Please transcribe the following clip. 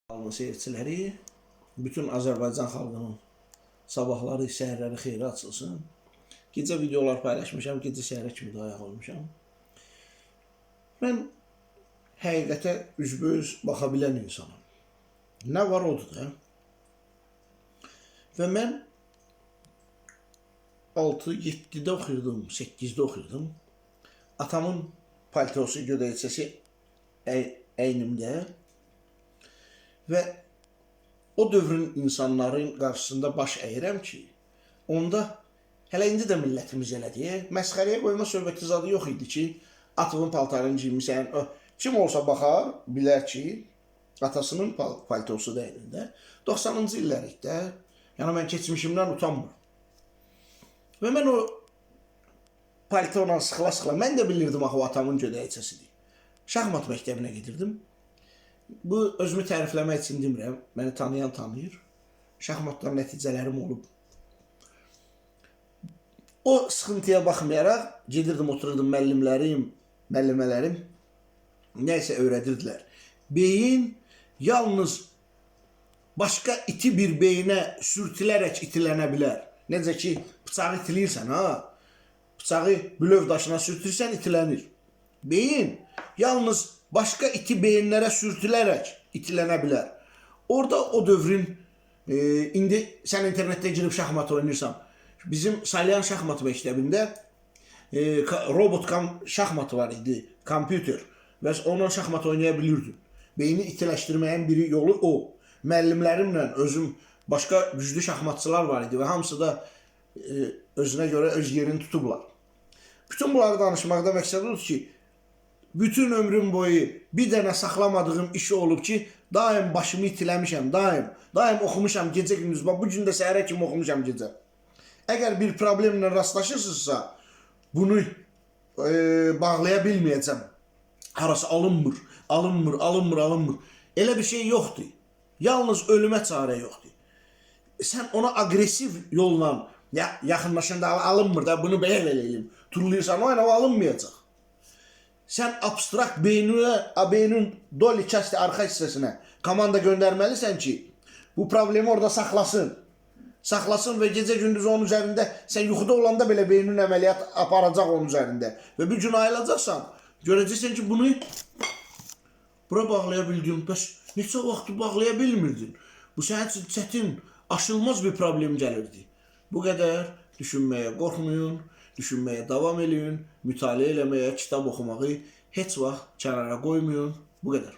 Kanalının seyirciləri, bütün Azərbaycan xalqının sabahları, səhərləri xeyri açılsın. Gecə videolar paylaşmışam, gecə səhərə kimi də ayaq olmuşam. Mən həqiqətə üzbəüz baxa bilən insanım. Nə var odur da. Və mən 6-7-də oxuyordum, 8-də oxuyordum. Atamın paltosu, gödəkçəsi əynimdə. Və o dövrün insanların qarşısında baş əyirəm ki, onda hələ indi də millətimiz elədir. Məsxərəyə qoyma söhbəti zadı yox idi ki, atımın paltarını giymişsən. Kim olsa baxar, bilər ki, atasının paltosu da əynində. 90-cı illərikdə, yəni mən keçmişimdən utanmıram. Və mən o paltona sıxıla-sıxıla, mən də bilirdim axı o atamın gödəkçəsidir. Şahmat məktəbinə gedirdim. Bu özümü tərifləmək üçün demirəm, məni tanıyan tanıyır. Şahmatdan nəticələrim olub. O sıxıntıya baxmayaraq gedirdim, otururdum müəllimələrim nəysə öyrədirdilər. Beyin yalnız başqa iti bir beyinə sürtülərək itilənə bilər. Necə ki, bıçağı itilirsən, bıçağı bülöv daşına sürtürsən, itilənir. Beyin yalnız başqa iti beyinlərə sürtülərək itilənə bilər. Orada o dövrün, indi sən internetdə girib şahmat oynayırsan, bizim Salyan şahmat məktəbində robot şahmatı var idi, kompüter. Və onunla şahmat oynaya bilirdin. Beyni itiləşdirməyin biri yolu o. Müəllimlərimlə özüm, başqa güclü şahmatçılar var idi və hamısı da özünə görə öz yerini tutublar. Bütün bunları danışmaqda məqsəd odur ki, bütün ömrüm boyu bir dənə saxlamadığım işi olub ki, daim başımı itiləmişəm, daim oxumuşam gecə-gündüz. Bu gün də səhərə kimi oxumuşam gecə. Əgər bir problemlə rastlaşırsınızsa, bunu bağlaya bilməyəcəm. Harası alınmır. Elə bir şey yoxdur. Yalnız ölümə çarə yoxdur. Sən ona agresiv yolla yaxınlaşanda alınmır da, bunu belə eləyim. Turuluyursan, o alınmayacaq. Sən abstrakt beynin doli kəsti arxa hissəsinə komanda göndərməlisən ki, bu problemi orada saxlasın. Saxlasın və gecə-gündüz onun üzərində, sən yuxuda olanda belə beynin əməliyyat aparacaq onun üzərində. Və bir gün ayılacaqsan, görəcəksən ki, bunu bura bağlaya bildin, bəs neçə vaxtı bağlaya bilmirdin. Bu sənin üçün çətin, aşılmaz bir problem gəlirdi. Bu qədər düşünməyə qorxmayın, düşünməyə davam edin, mütaliə eləməyə, kitab oxumağı heç vaxt kənara qoymayın. Bu qədər.